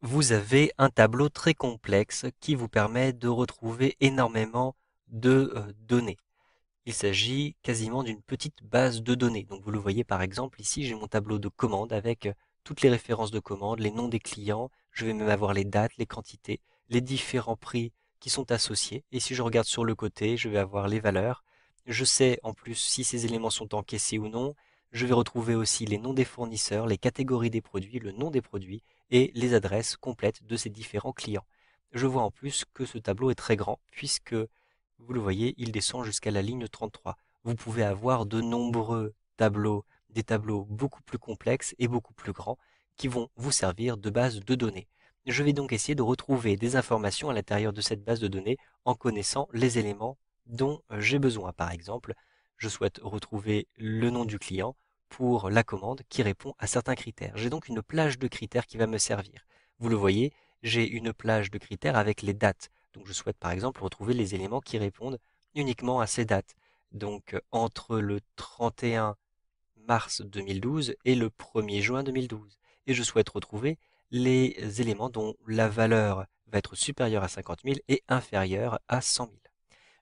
Vous avez un tableau très complexe qui vous permet de retrouver énormément de données. Il s'agit quasiment d'une petite base de données. Donc vous le voyez par exemple ici, j'ai mon tableau de commandes avec toutes les références de commandes, les noms des clients, je vais même avoir les dates, les quantités, les différents prix qui sont associés. Et si je regarde sur le côté, je vais avoir les valeurs. Je sais en plus si ces éléments sont encaissés ou non. Je vais retrouver aussi les noms des fournisseurs, les catégories des produits, le nom des produits et les adresses complètes de ces différents clients. Je vois en plus que ce tableau est très grand puisque, vous le voyez, il descend jusqu'à la ligne 33. Vous pouvez avoir de nombreux tableaux, des tableaux beaucoup plus complexes et beaucoup plus grands qui vont vous servir de base de données. Je vais donc essayer de retrouver des informations à l'intérieur de cette base de données en connaissant les éléments dont j'ai besoin. Par exemple, je souhaite retrouver le nom du client pour la commande qui répond à certains critères. J'ai donc une plage de critères qui va me servir. Vous le voyez, j'ai une plage de critères avec les dates. Donc je souhaite par exemple retrouver les éléments qui répondent uniquement à ces dates. Donc entre le 31 mars 2012 et le 1er juin 2012. Et je souhaite retrouver les éléments dont la valeur va être supérieure à 50 000 et inférieure à 100 000.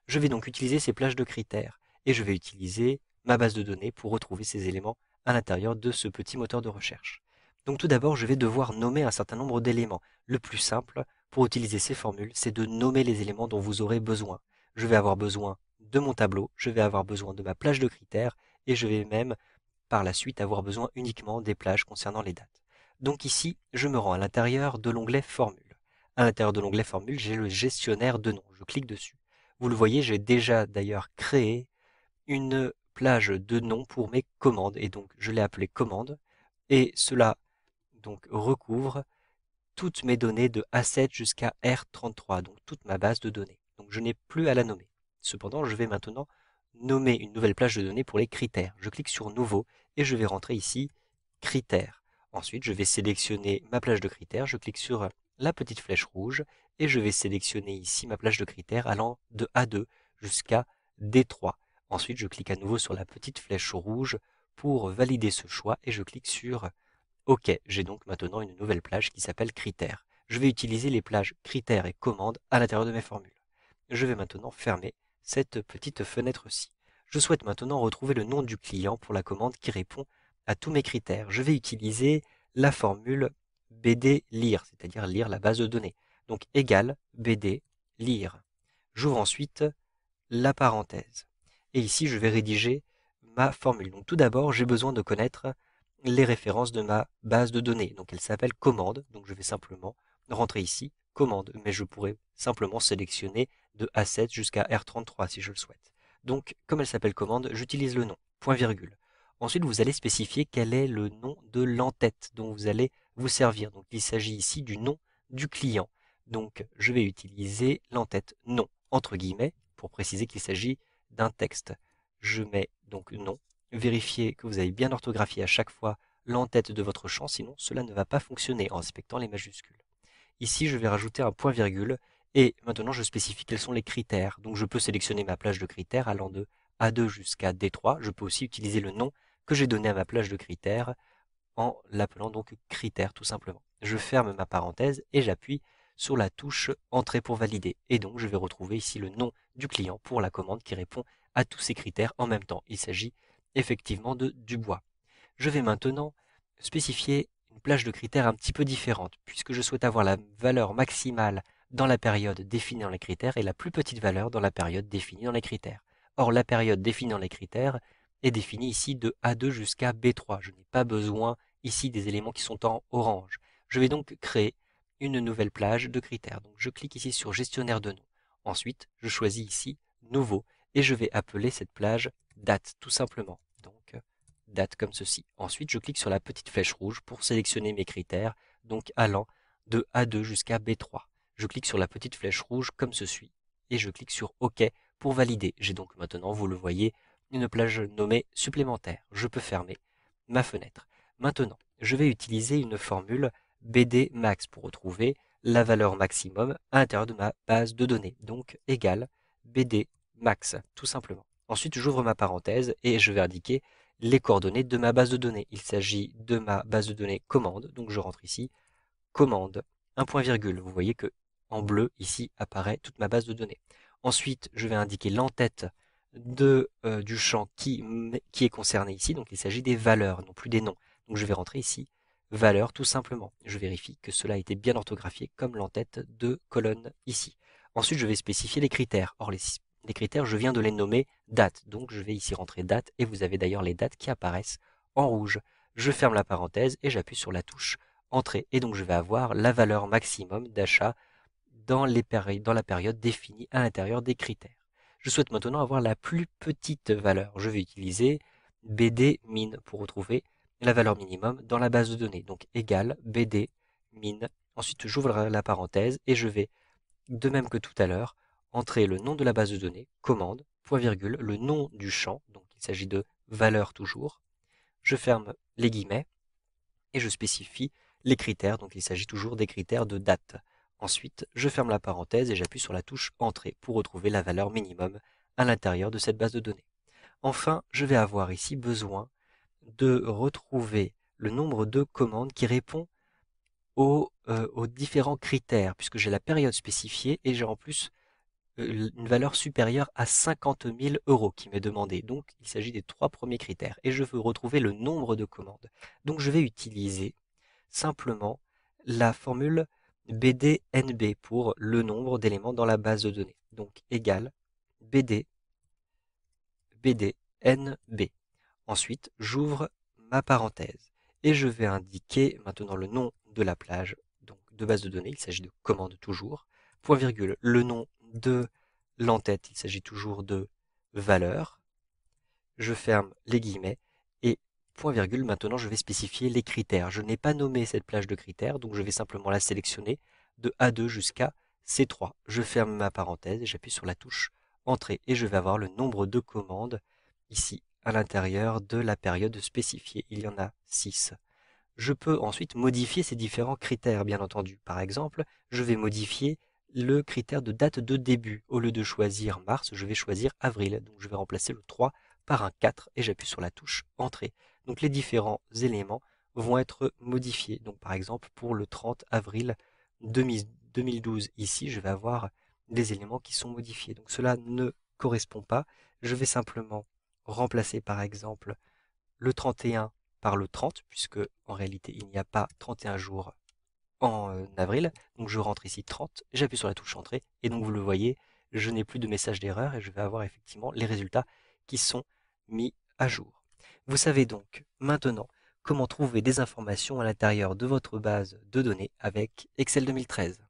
Je vais donc utiliser ces plages de critères et je vais utiliser ma base de données pour retrouver ces éléments à l'intérieur de ce petit moteur de recherche. Donc tout d'abord, je vais devoir nommer un certain nombre d'éléments. Le plus simple pour utiliser ces formules, c'est de nommer les éléments dont vous aurez besoin. Je vais avoir besoin de mon tableau, je vais avoir besoin de ma plage de critères et je vais même par la suite avoir besoin uniquement des plages concernant les dates. Donc ici, je me rends à l'intérieur de l'onglet Formule. À l'intérieur de l'onglet Formule, j'ai le gestionnaire de noms. Je clique dessus. Vous le voyez, j'ai déjà d'ailleurs créé une plage de noms pour mes commandes et donc je l'ai appelée commande et cela donc recouvre toutes mes données de A7 jusqu'à R33, donc toute ma base de données. Donc je n'ai plus à la nommer. Cependant, je vais maintenant nommer une nouvelle plage de données pour les critères. Je clique sur Nouveau et je vais rentrer ici Critères. Ensuite, je vais sélectionner ma plage de critères. Je clique sur la petite flèche rouge et je vais sélectionner ici ma plage de critères allant de A2 jusqu'à D3. Ensuite, je clique à nouveau sur la petite flèche rouge pour valider ce choix et je clique sur OK, j'ai donc maintenant une nouvelle plage qui s'appelle critères. Je vais utiliser les plages critères et commandes à l'intérieur de mes formules. Je vais maintenant fermer cette petite fenêtre-ci. Je souhaite maintenant retrouver le nom du client pour la commande qui répond à tous mes critères. Je vais utiliser la formule BD lire, c'est-à-dire lire la base de données. Donc égal BD lire. J'ouvre ensuite la parenthèse. Et ici, je vais rédiger ma formule. Donc tout d'abord, j'ai besoin de connaître les références de ma base de données. Donc elle s'appelle commande. Donc je vais simplement rentrer ici commande, mais je pourrais simplement sélectionner de A7 jusqu'à R33 si je le souhaite. Donc comme elle s'appelle commande, j'utilise le nom, point virgule. Ensuite, vous allez spécifier quel est le nom de l'entête dont vous allez vous servir. Donc il s'agit ici du nom du client. Donc je vais utiliser l'entête nom entre guillemets pour préciser qu'il s'agit d'un texte. Je mets donc nom. Vérifiez que vous avez bien orthographié à chaque fois l'entête de votre champ, sinon cela ne va pas fonctionner en respectant les majuscules. Ici, je vais rajouter un point virgule et maintenant je spécifie quels sont les critères. Donc je peux sélectionner ma plage de critères allant de A2 jusqu'à D3. Je peux aussi utiliser le nom que j'ai donné à ma plage de critères en l'appelant donc critère tout simplement. Je ferme ma parenthèse et j'appuie sur la touche Entrée pour valider. Et donc je vais retrouver ici le nom du client pour la commande qui répond à tous ces critères en même temps. Il s'agit effectivement de Dubois. Je vais maintenant spécifier une plage de critères un petit peu différente, puisque je souhaite avoir la valeur maximale dans la période définie dans les critères et la plus petite valeur dans la période définie dans les critères. Or, la période définie dans les critères est définie ici de A2 jusqu'à B3. Je n'ai pas besoin ici des éléments qui sont en orange. Je vais donc créer une nouvelle plage de critères. Donc, je clique ici sur gestionnaire de nom. Ensuite, je choisis ici nouveau et je vais appeler cette plage date tout simplement. Donc, date comme ceci. Ensuite, je clique sur la petite flèche rouge pour sélectionner mes critères, donc allant de A2 jusqu'à B3. Je clique sur la petite flèche rouge comme ceci et je clique sur OK pour valider. J'ai donc maintenant, vous le voyez, une plage nommée supplémentaire. Je peux fermer ma fenêtre. Maintenant, je vais utiliser une formule BD max pour retrouver la valeur maximum à l'intérieur de ma base de données. Donc égal BD max, tout simplement. Ensuite, j'ouvre ma parenthèse et je vais indiquer les coordonnées de ma base de données. Il s'agit de ma base de données commande, donc je rentre ici, commande. un point virgule. Vous voyez que en bleu, ici, apparaît toute ma base de données. Ensuite, je vais indiquer l'entête du champ qui est concerné ici. Donc, il s'agit des valeurs, non plus des noms. Donc, je vais rentrer ici, valeurs, tout simplement. Je vérifie que cela a été bien orthographié comme l'entête de colonne ici. Ensuite, je vais spécifier les critères. Or, les critères, je viens de les nommer date. Donc, je vais ici rentrer date et vous avez d'ailleurs les dates qui apparaissent en rouge. Je ferme la parenthèse et j'appuie sur la touche Entrée. Et donc, je vais avoir la valeur maximum d'achat dans la période définie à l'intérieur des critères. Je souhaite maintenant avoir la plus petite valeur. Je vais utiliser BD min pour retrouver la valeur minimum dans la base de données. Donc égal BD min. Ensuite, j'ouvre la parenthèse et je vais, de même que tout à l'heure, entrer le nom de la base de données, commande, point virgule, le nom du champ, donc il s'agit de valeur toujours. Je ferme les guillemets et je spécifie les critères, donc il s'agit toujours des critères de date. Ensuite, je ferme la parenthèse et j'appuie sur la touche Entrée pour retrouver la valeur minimum à l'intérieur de cette base de données. Enfin, je vais avoir ici besoin de retrouver le nombre de commandes qui répond aux différents critères, puisque j'ai la période spécifiée et j'ai en plus une valeur supérieure à 50 000 € qui m'est demandée. Donc, il s'agit des 3 premiers critères. Et je veux retrouver le nombre de commandes. Donc, je vais utiliser simplement la formule BDNB pour le nombre d'éléments dans la base de données. Donc, égal BDNB. Ensuite, j'ouvre ma parenthèse et je vais indiquer maintenant le nom de la plage donc de base de données, il s'agit de commande toujours, point virgule, le nom de l'entête, il s'agit toujours de valeur, je ferme les guillemets et point virgule, maintenant je vais spécifier les critères. Je n'ai pas nommé cette plage de critères, donc je vais simplement la sélectionner de A2 jusqu'à C3. Je ferme ma parenthèse et j'appuie sur la touche Entrée et je vais avoir le nombre de commandes ici à l'intérieur de la période spécifiée. Il y en a 6. Je peux ensuite modifier ces différents critères, bien entendu. Par exemple, je vais modifier le critère de date de début. Au lieu de choisir mars, je vais choisir avril. Donc je vais remplacer le 3 par un 4 et j'appuie sur la touche Entrée. Donc les différents éléments vont être modifiés. Donc par exemple, pour le 30 avril 2012, ici, je vais avoir des éléments qui sont modifiés. Donc cela ne correspond pas. Je vais simplement remplacer par exemple le 31 par le 30, puisque en réalité il n'y a pas 31 jours en avril. Donc je rentre ici 30, j'appuie sur la touche Entrée, et donc vous le voyez, je n'ai plus de message d'erreur et je vais avoir effectivement les résultats qui sont mis à jour. Vous savez donc maintenant comment trouver des informations à l'intérieur de votre base de données avec Excel 2013.